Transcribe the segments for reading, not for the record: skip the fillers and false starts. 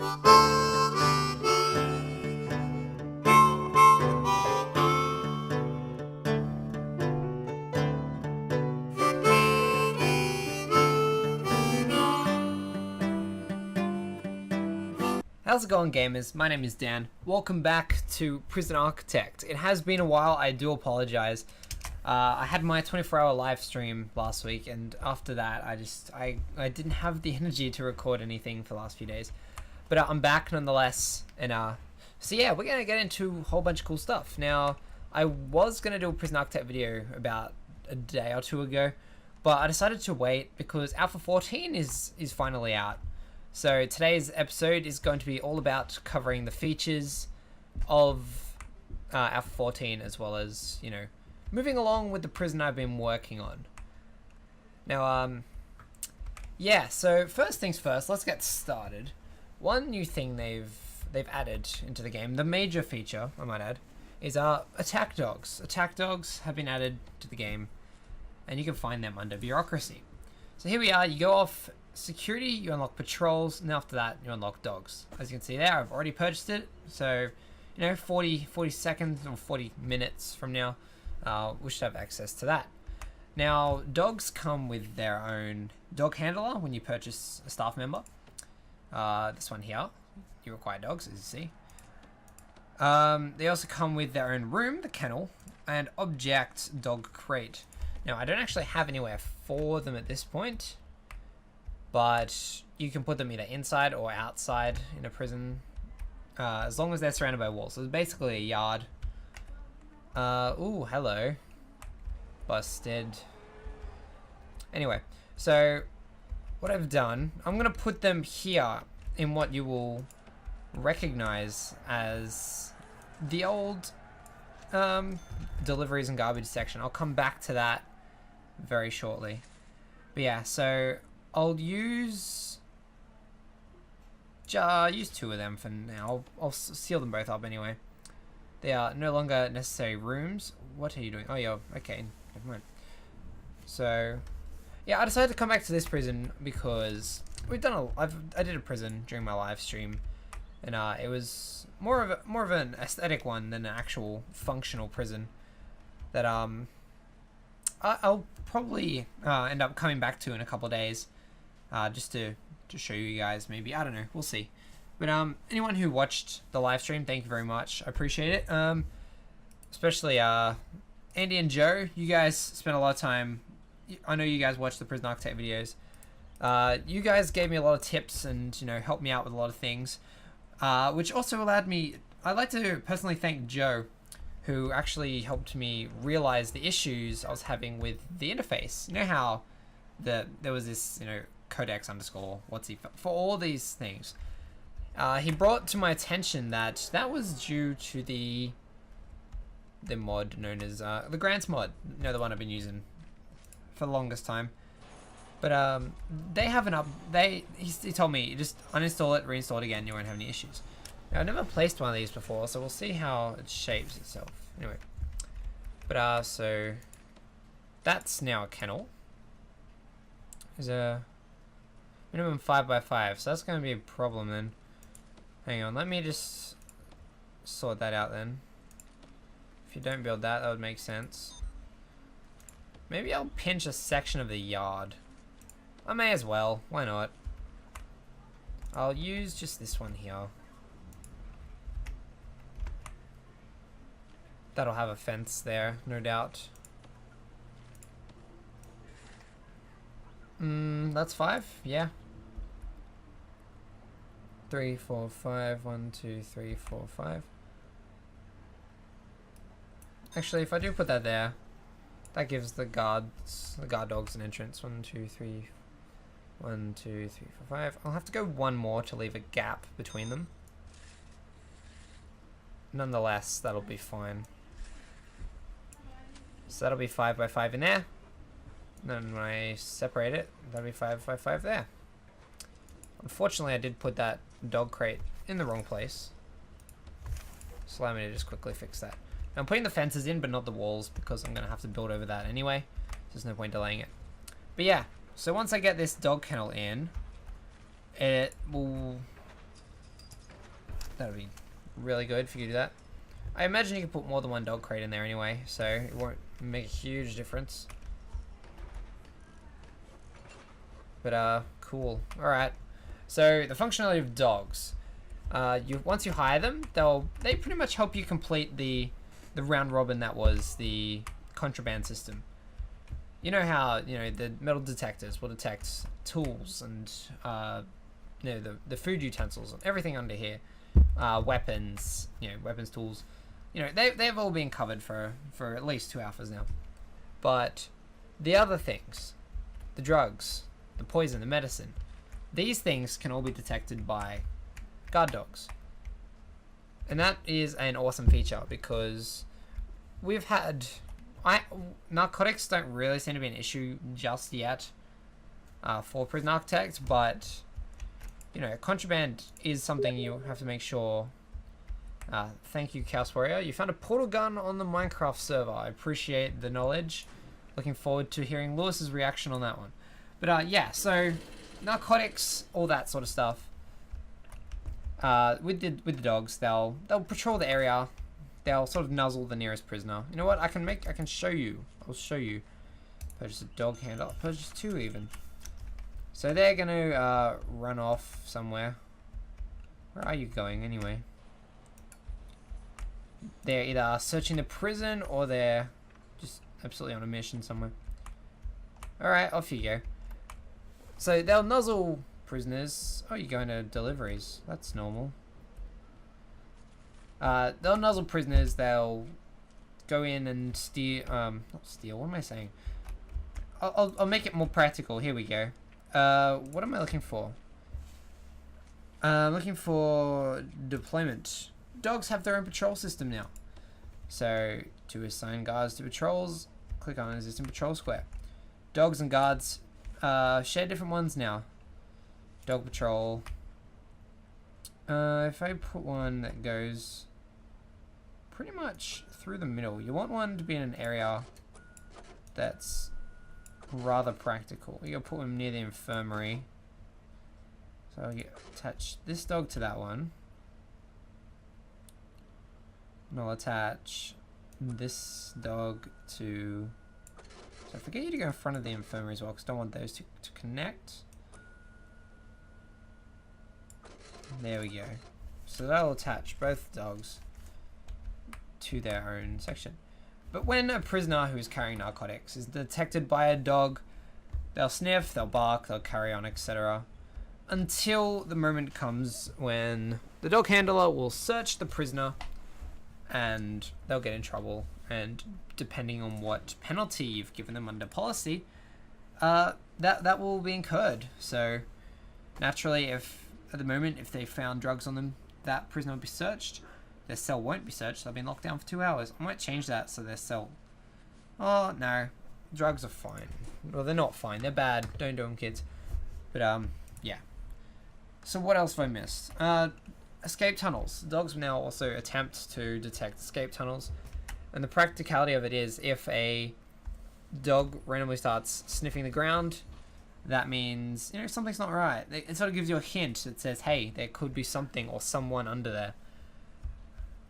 How's it going, gamers? My name is Dan. Welcome back to Prison Architect. It has been a while, I do apologize. I had my 24-hour live stream last week, and after that I didn't have the energy to record anything for the last few days. But I'm back nonetheless, and so yeah, we're gonna get into a whole bunch of cool stuff. Now, I was gonna do a Prison Architect video about a day or two ago, but I decided to wait because Alpha 14 is finally out. So today's episode is going to be all about covering the features of Alpha 14, as well as, you know, moving along with the prison I've been working on. Now, yeah, so first things first, let's get started. One new thing they've added into the game, the major feature, I might add, is attack dogs. Attack dogs have been added to the game, and you can find them under bureaucracy. So here we are, you go off security, you unlock patrols, and after that you unlock dogs. As you can see there, I've already purchased it, so you know, 40 seconds or 40 minutes from now we should have access to that. Now, dogs come with their own dog handler when you purchase a staff member. This one here, you require dogs, as you see. They also come with their own room, the kennel, and object dog crate. Now, I don't actually have anywhere for them at this point, but you can put them either inside or outside in a prison, as long as they're surrounded by walls. So it's basically a yard. Ooh, hello. Busted. Anyway, so what I've done, I'm going to put them here in what you will recognize as the old deliveries and garbage section. I'll come back to that very shortly. But yeah, so I'll use two of them for now. I'll seal them both up anyway. They are no longer necessary rooms. What are you doing? Oh, yeah, okay, never mind. So, yeah, I decided to come back to this prison because we've done I did a prison during my live stream, and it was more of an aesthetic one than an actual functional prison that I'll probably end up coming back to in a couple of days. Just to show you guys, maybe, I don't know, we'll see. But anyone who watched the live stream, thank you very much, I appreciate it. Especially Andy and Joe, you guys spent a lot of time. I know you guys watch the Prison Architect videos. You guys gave me a lot of tips and, you know, helped me out with a lot of things, which also allowed me. I'd like to personally thank Joe, who actually helped me realize the issues I was having with the interface. You know how there was this, you know, codex underscore what's he for all these things. He brought to my attention that was due to the mod known as the Grants mod. You know, the one I've been using for the longest time. But they have he told me, just uninstall it, reinstall it again, you won't have any issues. Now, I've never placed one of these before, so we'll see how it shapes itself. Anyway, but so that's now a kennel. There's a minimum 5x5, so that's going to be a problem then. Hang on, let me just sort that out then. If you don't build that, that would make sense. Maybe I'll pinch a section of the yard. I may as well, why not? I'll use just this one here. That'll have a fence there, no doubt. That's 5, yeah. 3, 4, 5, 1, 2, 3, 4, 5. Actually, if I do put that there, that gives the guard dogs an entrance. 1, 2, 3, 1, 2, 3, 4, 5. I'll have to go one more to leave a gap between them. Nonetheless, that'll be fine. So that'll be 5x5 in there. Then when I separate it, that'll be 5x5 there. Unfortunately, I did put that dog crate in the wrong place. So allow me to just quickly fix that. Now, I'm putting the fences in, but not the walls, because I'm going to have to build over that anyway. There's no point delaying it. But yeah, so once I get this dog kennel in, it will That'd be really good if you could do that. I imagine you can put more than one dog crate in there anyway, so it won't make a huge difference. But cool. Alright. So the functionality of dogs. Once you hire them, they pretty much help you complete the round robin that was the contraband system. You know how the metal detectors will detect tools and the food utensils and everything under here, weapons, weapons, tools. They've all been covered for at least 2 alphas now. But the other things, the drugs, the poison, the medicine, these things can all be detected by guard dogs. And that is an awesome feature because we've had... narcotics don't really seem to be an issue just yet for Prison Architect, but contraband is something you have to make sure. Thank you, Chaos Warrior. You found a portal gun on the Minecraft server. I appreciate the knowledge. Looking forward to hearing Lewis's reaction on that one. But yeah, so narcotics, all that sort of stuff. With the dogs, they'll patrol the area. They'll sort of nuzzle the nearest prisoner. You know what? I can show you. I'll show you. Purchase a dog handler. Purchase 2 even. So they're gonna run off somewhere. Where are you going anyway? They're either searching the prison or they're just absolutely on a mission somewhere. Alright, off you go. So they'll nuzzle prisoners. Oh, you're going to deliveries. That's normal. They'll nuzzle prisoners. They'll go in and steal. Not steal. What am I saying? I'll make it more practical. Here we go. What am I looking for? I'm looking for deployment. Dogs have their own patrol system now. So to assign guards to patrols, click on existing patrol square. Dogs and guards share different ones now. Dog patrol. If I put one that goes pretty much through the middle, you want one to be in an area that's rather practical. You'll put them near the infirmary. So I'll attach this dog to that one. And I'll attach this dog to... So I forget you to go in front of the infirmary as well, because I don't want those to connect. There we go. So that'll attach both dogs to their own section. But when a prisoner who is carrying narcotics is detected by a dog, they'll sniff, they'll bark, they'll carry on, etc. Until the moment comes when the dog handler will search the prisoner and they'll get in trouble. And depending on what penalty you've given them under policy, that will be incurred. So naturally, if at the moment, if they found drugs on them, that prisoner will be searched. Their cell won't be searched. They'll be locked down for 2 hours. I might change that so their cell... Oh, no. Drugs are fine. Well, they're not fine. They're bad. Don't do them, kids. But, yeah. So what else have I missed? Escape tunnels. Dogs now also attempt to detect escape tunnels. And the practicality of it is if a dog randomly starts sniffing the ground, that means, something's not right. It sort of gives you a hint that says, hey, there could be something or someone under there.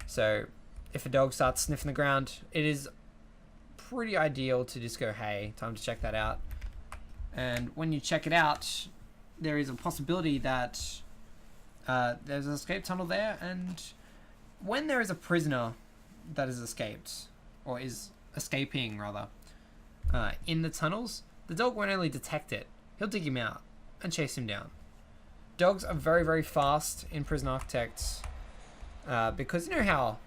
So if a dog starts sniffing the ground, it is pretty ideal to just go, hey, time to check that out. And when you check it out, there is a possibility that there's an escape tunnel there. And when there is a prisoner that has escaped, or is escaping rather, in the tunnels, the dog won't only detect it, he'll dig him out and chase him down. Dogs are very, very fast in Prison Architect, because you know how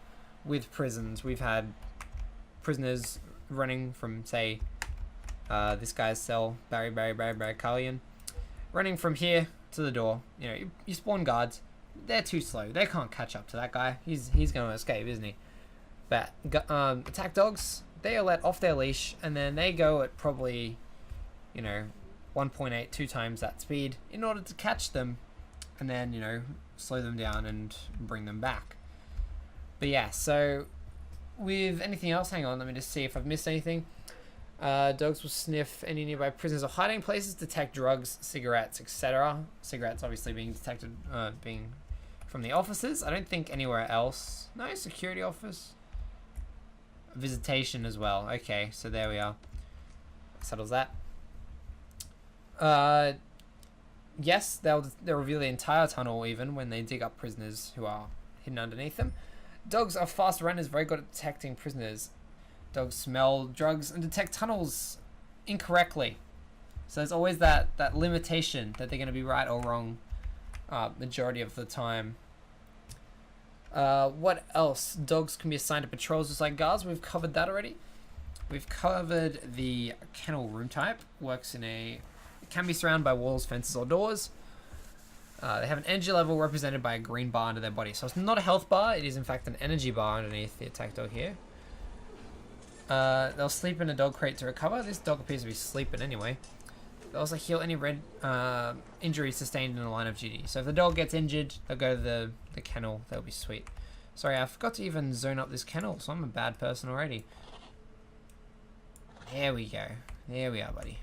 with prisons we've had prisoners running from, say, this guy's cell, Barry Cullion, running from here to the door. You spawn guards, they're too slow, they can't catch up to that guy. He's going to escape, isn't he? But attack dogs, they are let off their leash and then they go at probably 1.8, 2 times that speed in order to catch them and then slow them down and bring them back. But yeah, so with anything else, hang on, let me just see if I've missed anything. Dogs will sniff any nearby prisoners or hiding places, detect drugs, cigarettes, etc. Cigarettes obviously being detected, being from the offices. I don't think anywhere else. No, security office. Visitation as well. Okay, so there we are. Settles that. Yes, they'll reveal the entire tunnel even when they dig up prisoners who are hidden underneath them. Dogs are fast runners, very good at detecting prisoners. Dogs smell drugs and detect tunnels incorrectly. So there's always that limitation that they're going to be right or wrong majority of the time. What else? Dogs can be assigned to patrols just like guards. We've covered that already. We've covered the kennel room type. Works in a... It can be surrounded by walls, fences, or doors. They have an energy level represented by a green bar under their body. So it's not a health bar. It is in fact an energy bar underneath the attack dog here. They'll sleep in a dog crate to recover. This dog appears to be sleeping anyway. They'll also heal any red injuries sustained in the line of duty. So if the dog gets injured, they'll go to the kennel. That'll be sweet. Sorry, I forgot to even zone up this kennel, so I'm a bad person already. There we go. There we are, buddy.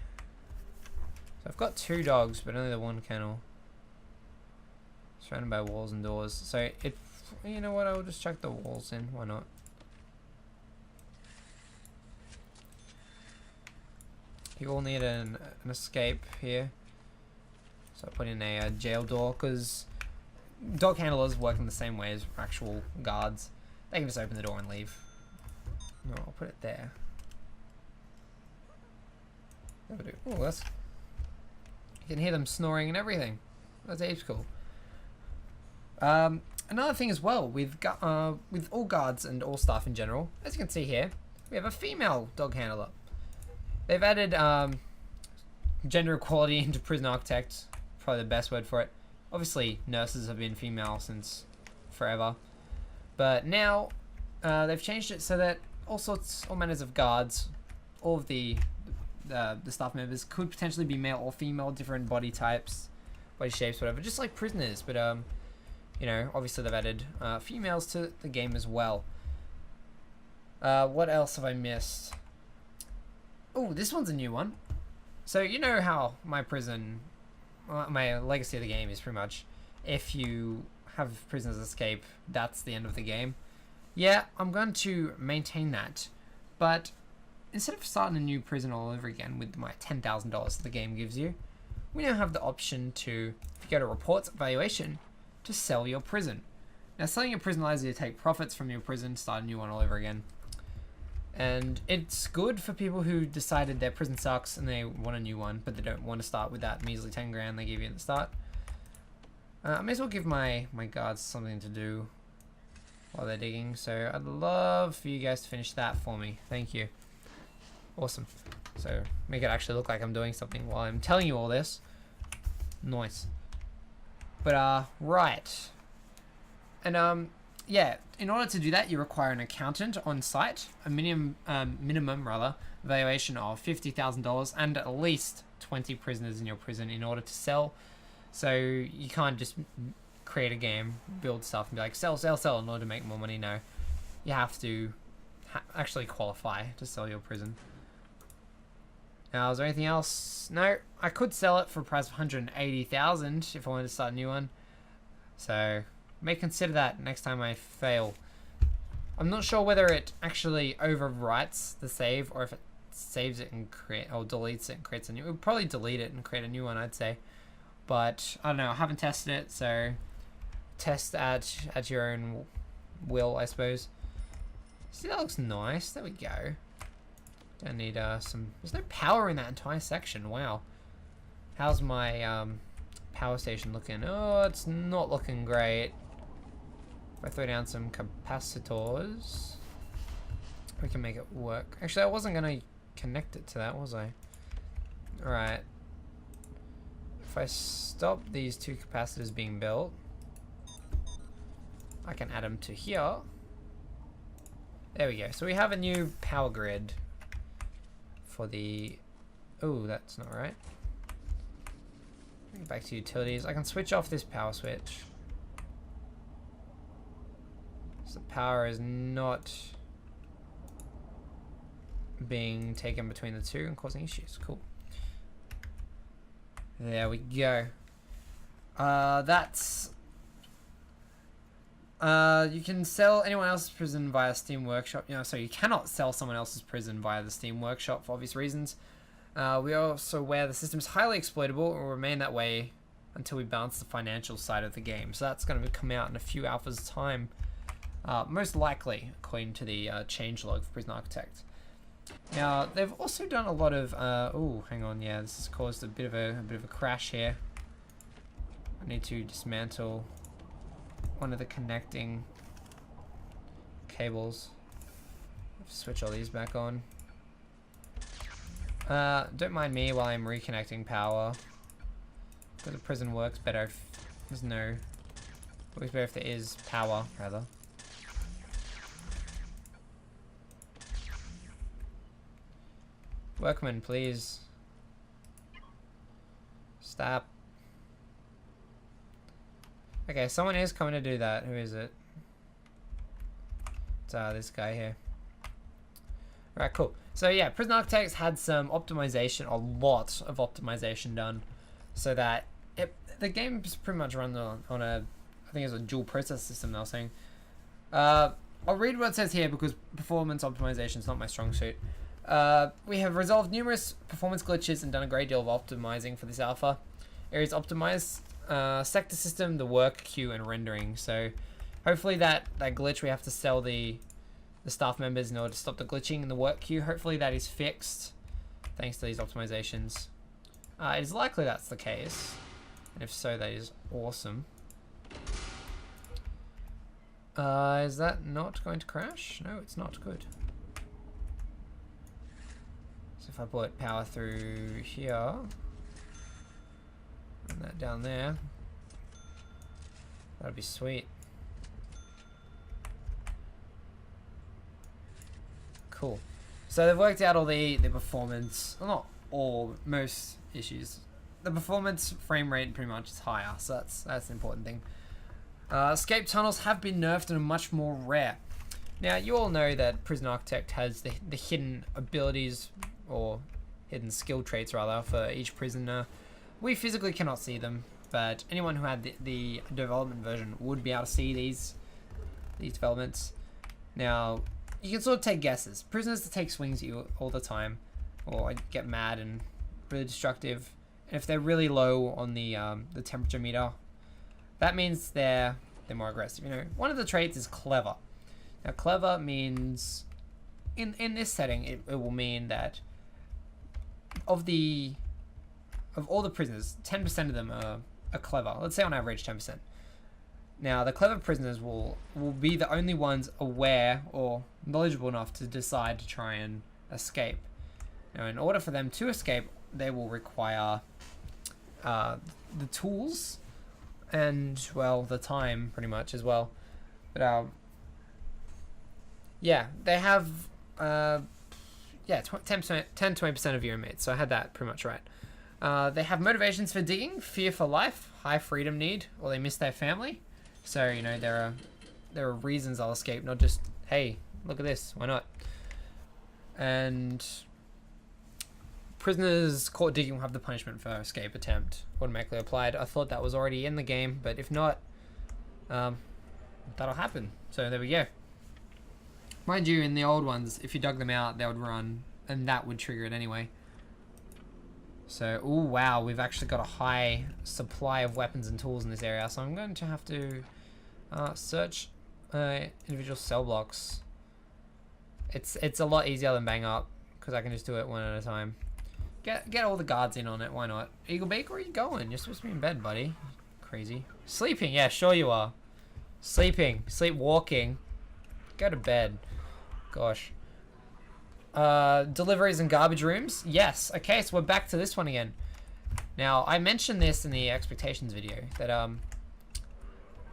So I've got 2 dogs, but only the 1 kennel. Surrounded by walls and doors. So it... You know what, I'll just chuck the walls in. Why not? You all need an escape here. So I put in a jail door, because dog handlers work in the same way as actual guards. They can just open the door and leave. No, I'll put it there. Oh, that's... You can hear them snoring and everything. That's heaps cool. Another thing as well, with all guards and all staff in general, as you can see here, we have a female dog handler. They've added gender equality into Prison Architect, probably the best word for it. Obviously, nurses have been female since forever, but now they've changed it so that all manners of guards, all of the staff members could potentially be male or female, different body types, body shapes, whatever, just like prisoners. But you know, obviously they've added females to the game as well. What else have I missed? Oh, this one's a new one. So you know how my prison, my legacy of the game is pretty much, if you have prisoners escape, that's the end of the game. Yeah, I'm going to maintain that, but instead of starting a new prison all over again with my $10,000 the game gives you, we now have the option to, if you go to reports evaluation, to sell your prison. Now, selling your prison allows you to take profits from your prison, start a new one all over again. And it's good for people who decided their prison sucks and they want a new one, but they don't want to start with that measly 10 grand they give you at the start. I may as well give my guards something to do while they're digging. So I'd love for you guys to finish that for me. Thank you. Awesome. So make it actually look like I'm doing something while I'm telling you all this. Nice. But right. And yeah, in order to do that, you require an accountant on site, a minimum valuation of $50,000, and at least 20 prisoners in your prison in order to sell. So you can't just create a game, build stuff, and be like, sell, sell, sell in order to make more money. No, you have to actually qualify to sell your prison. Now, is there anything else? No, I could sell it for a price of $180,000 if I wanted to start a new one. So may consider that next time I fail. I'm not sure whether it actually overwrites the save or if it saves it and deletes it and creates a new. It would probably delete it and create a new one, I'd say. But I don't know. I haven't tested it, so test at your own will, I suppose. See, that looks nice. There we go. Don't need some. There's no power in that entire section. Wow. How's my power station looking? Oh, it's not looking great. If I throw down some capacitors, we can make it work. Actually, I wasn't gonna connect it to that, was I? Alright. If I stop these 2 capacitors being built, I can add them to here. There we go. So we have a new power grid for the... Oh, that's not right. Back to utilities. I can switch off this power switch. So the power is not being taken between the 2 and causing issues. Cool. There we go. That's You can sell anyone else's prison via Steam Workshop. So you cannot sell someone else's prison via the Steam Workshop for obvious reasons. We are also aware the system is highly exploitable and will remain that way until we balance the financial side of the game. So that's going to come out in a few alphas' time, most likely, according to the changelog for Prison Architect. Now they've also done a lot of. Oh, hang on. Yeah, this has caused a bit of a crash here. I need to dismantle one of the connecting cables. Switch all these back on. Don't mind me while I'm reconnecting power. Because the prison works better if there's no... Works better if there is power, rather. Workman, please. Stop. Okay, someone is coming to do that. Who is it? It's this guy here. Alright, cool. So yeah, Prison Architects had some optimization, a lot of optimization done, so that the game's pretty much run on a, I think it's a dual process system. They were saying. I'll read what it says here because performance optimization is not my strong suit. We have resolved numerous performance glitches and done a great deal of optimizing for this alpha. Areas optimized. Sector system, the work queue, and rendering. So hopefully that glitch we have to sell the staff members in order to stop the glitching in the work queue, hopefully that is fixed thanks to these optimizations. It is likely that's the case, and if so, that is awesome. Is that not going to crash? No, it's not. Good. So if I put power through here and that down there, that'd be sweet. Cool. So they've worked out all the performance, well, not all, most issues. The performance frame rate pretty much is higher, so that's an important thing. Escape tunnels have been nerfed and are much more rare. Now you all know that Prison Architect has the hidden abilities, or hidden skill traits rather, for each prisoner. We physically cannot see them, but anyone who had the development version would be able to see these developments. Now, you can sort of take guesses. Prisoners that take swings at you all the time, or get mad and really destructive, and if they're really low on the temperature meter, that means they're more aggressive. One of the traits is clever. Now, clever means in this setting, it will mean that of all the prisoners, 10% of them are clever. Let's say on average 10%. Now, the clever prisoners will be the only ones aware or knowledgeable enough to decide to try and escape. Now, in order for them to escape, they will require the tools and, well, the time pretty much as well. But, yeah, they have, 10-20% of your inmates, so I had that pretty much right. They have motivations for digging, fear for life, high freedom need, or they miss their family. So, there are reasons I'll escape, not just, hey, look at this, why not? And prisoners caught digging will have the punishment for escape attempt automatically applied. I thought that was already in the game, but if not, that'll happen. So there we go. Mind you, in the old ones, if you dug them out, they would run, and that would trigger it anyway. So, oh wow, we've actually got a high supply of weapons and tools in this area, so I'm going to have to search individual cell blocks. It's a lot easier than bang up, because I can just do it one at a time. Get all the guards in on it, why not? Eaglebeak, where are you going? You're supposed to be in bed, buddy. Crazy. Sleeping, yeah, sure you are. Sleeping, sleepwalking. Go to bed. Gosh. Deliveries and garbage rooms. Yes. Okay, so we're back to this one again. Now, I mentioned this in the expectations video that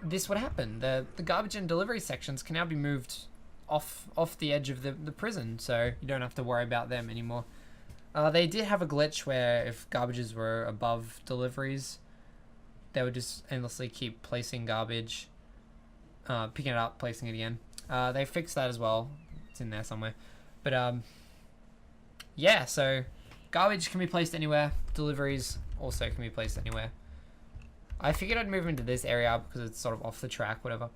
this would happen. The garbage and delivery sections can now be moved off the edge of the prison, so you don't have to worry about them anymore. They did have a glitch where if garbages were above deliveries, they would just endlessly keep placing garbage, picking it up, placing it again. They fixed that as well. It's in there somewhere. But yeah, so garbage can be placed anywhere. Deliveries also can be placed anywhere. I figured I'd move into this area because it's sort of off the track, whatever.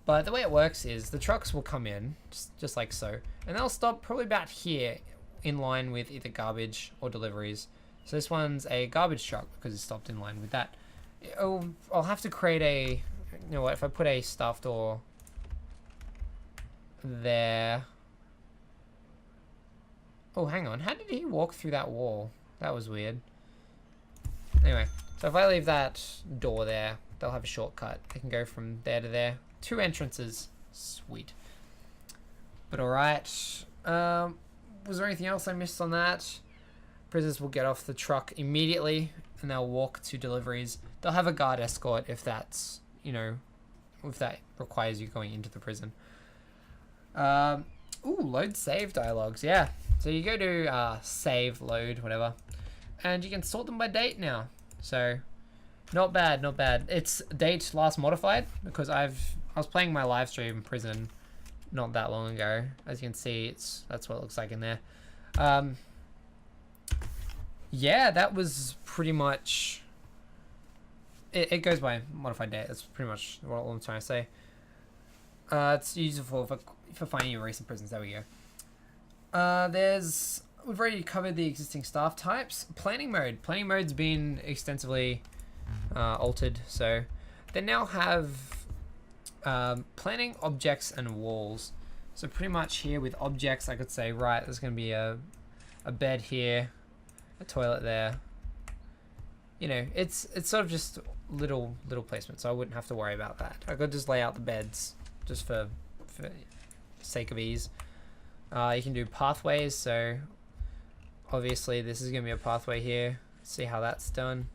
But the way it works is the trucks will come in, just like so, and they'll stop probably about here in line with either garbage or deliveries. So this one's a garbage truck because it stopped in line with that. I'll have to create a, you know what, if I put a staff door there. Oh, hang on, how did he walk through that wall? That was weird. Anyway, so if I leave that door there, they'll have a shortcut. They can go from there to there. 2 entrances. Sweet. But alright. Was there anything else I missed on that? Prisoners will get off the truck immediately and they'll walk to deliveries. They'll have a guard escort if that's, you know, if that requires you going into the prison. Ooh, load save dialogues. Yeah. So you go to save, load, whatever. And you can sort them by date now. So not bad, not bad. It's date last modified because I was playing my live stream Prison not that long ago. As you can see, that's what it looks like in there. Yeah, that was pretty much it goes by modified date. That's pretty much what I'm trying to say. It's useful for finding your recent prisons. There we go. We've already covered the existing staff types. Planning mode. Planning mode's been extensively altered. So they now have planning objects and walls. So pretty much here with objects, I could say, right, there's going to be a bed here, a toilet there. You know, it's sort of just little placement, so I wouldn't have to worry about that. I could just lay out the beds just for sake of ease. You can do pathways, so obviously this is going to be a pathway here. See how that's done.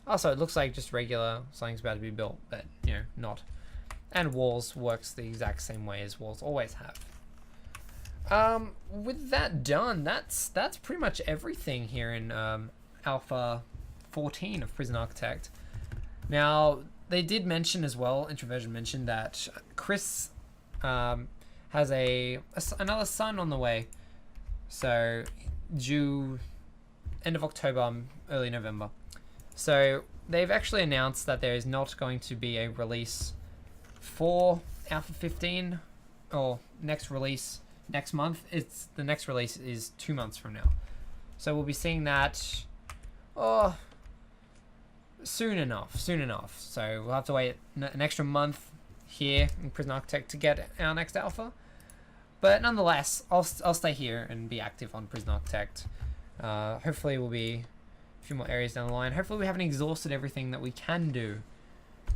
Also, it looks like just regular, something's about to be built, but, you know, not. And walls works the exact same way as walls always have. With that done, that's pretty much everything here in Alpha 14 of Prison Architect. Now, they did mention as well, Introversion mentioned that Chris has another son on the way. So, due end of October, early November. So they've actually announced that there is not going to be a release for Alpha 15 or next release next month. The next release is 2 months from now. So we'll be seeing that soon enough. So we'll have to wait an extra month here in Prison Architect to get our next alpha. But nonetheless, I'll stay here and be active on Prison Architect. Hopefully we'll be a few more areas down the line. Hopefully we haven't exhausted everything that we can do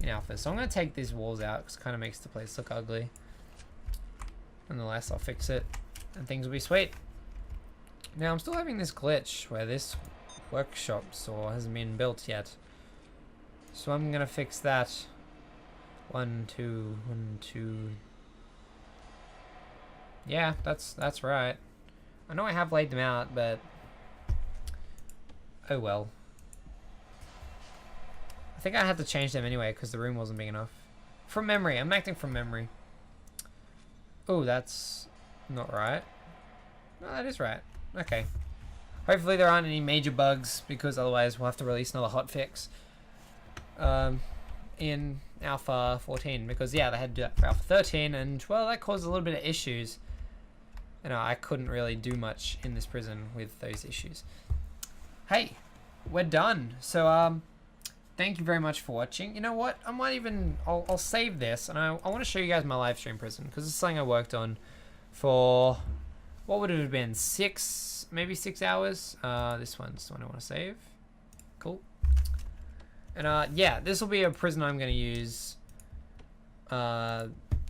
in alpha. So I'm going to take these walls out because it kind of makes the place look ugly. Nonetheless, I'll fix it and things will be sweet. Now I'm still having this glitch where this workshop saw hasn't been built yet. So I'm going to fix that. 1, 2, 1, 2. Yeah, that's right. I know I have laid them out, but oh well. I think I had to change them anyway because the room wasn't big enough. From memory, I'm acting from memory. Oh, that's not right. No, that is right. Okay. Hopefully there aren't any major bugs because otherwise we'll have to release another hotfix in Alpha 14 because yeah, they had to do that for Alpha 13 and well, that caused a little bit of issues. You know, I couldn't really do much in this prison with those issues. Hey, we're done. So thank you very much for watching. You know what? I might even I'll save this and I want to show you guys my live stream prison because it's something I worked on for what would it have been, maybe 6 hours. This one's the one I want to save. Cool. And yeah, this will be a prison I'm going to use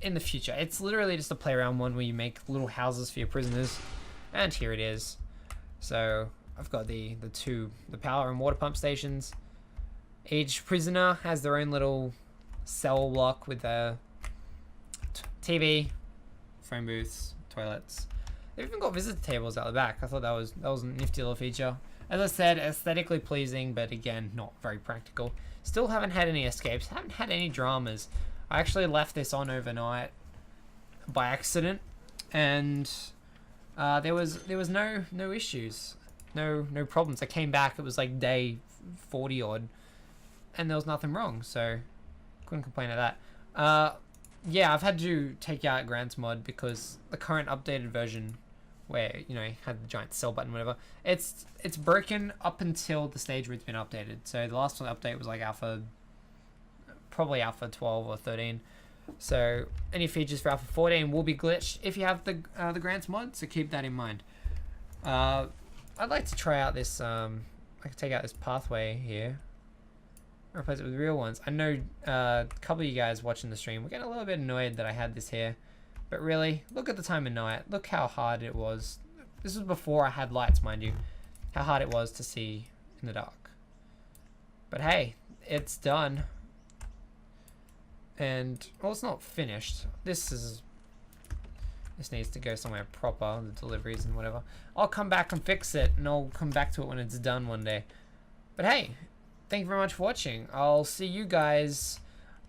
in the future. It's literally just a play around one where you make little houses for your prisoners, and here it is. So I've got the power and water pump stations. Each prisoner has their own little cell block with a TV, phone booths, toilets. They've even got visitor tables out the back. I thought that was a nifty little feature. As I said, aesthetically pleasing, but again, not very practical. Still haven't had any escapes. Haven't had any dramas. I actually left this on overnight by accident, and there was no issues, no problems. I came back. It was like day 40 odd, and there was nothing wrong. So couldn't complain at that. yeah, I've had to take out Grants mod because the current updated version, where you had the giant sell button, whatever, it's broken up until the stage where it's been updated. So the last update was like probably alpha 12 or 13. So any features for alpha 14 will be glitched if you have the Grants mod. So keep that in mind. I'd like to try out this. I can take out this pathway here. Replace it with real ones. I know a couple of you guys watching the stream were getting a little bit annoyed that I had this here, but really, look at the time of night. Look how hard it was. This was before I had lights, mind you. How hard it was to see in the dark. But hey, it's done. And well, it's not finished. This needs to go somewhere proper, the deliveries and whatever. I'll come back and fix it, and I'll come back to it when it's done one day. But hey, thank you very much for watching. I'll see you guys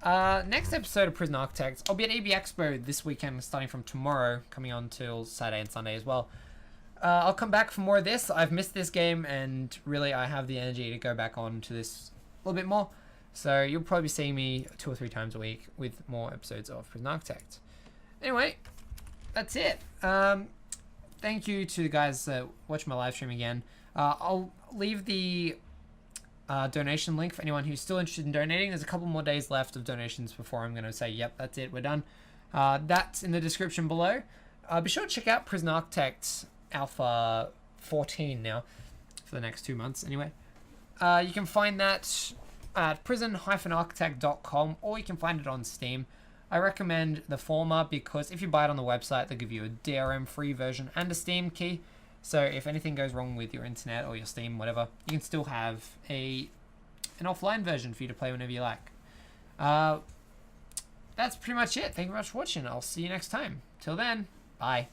next episode of Prison Architects. I'll be at AB Expo this weekend, starting from tomorrow, coming on till Saturday and Sunday as well. I'll come back for more of this. I've missed this game, and really I have the energy to go back on to this a little bit more. So you'll probably be seeing me 2 or 3 times a week with more episodes of Prison Architect. Anyway, that's it. Thank you to the guys that watch my live stream again. I'll leave the donation link for anyone who's still interested in donating. There's a couple more days left of donations before I'm going to say, yep, that's it, we're done. That's in the description below. Be sure to check out Prison Architect Alpha 14 now for the next 2 months anyway. You can find that at prison-architect.com, or you can find it on Steam. I recommend the former because if you buy it on the website, they'll give you a DRM free version and a Steam key. So if anything goes wrong with your internet or your Steam, whatever, you can still have an offline version for you to play whenever you like. That's pretty much it. Thank you very much for watching. I'll see you next time. Till then, bye.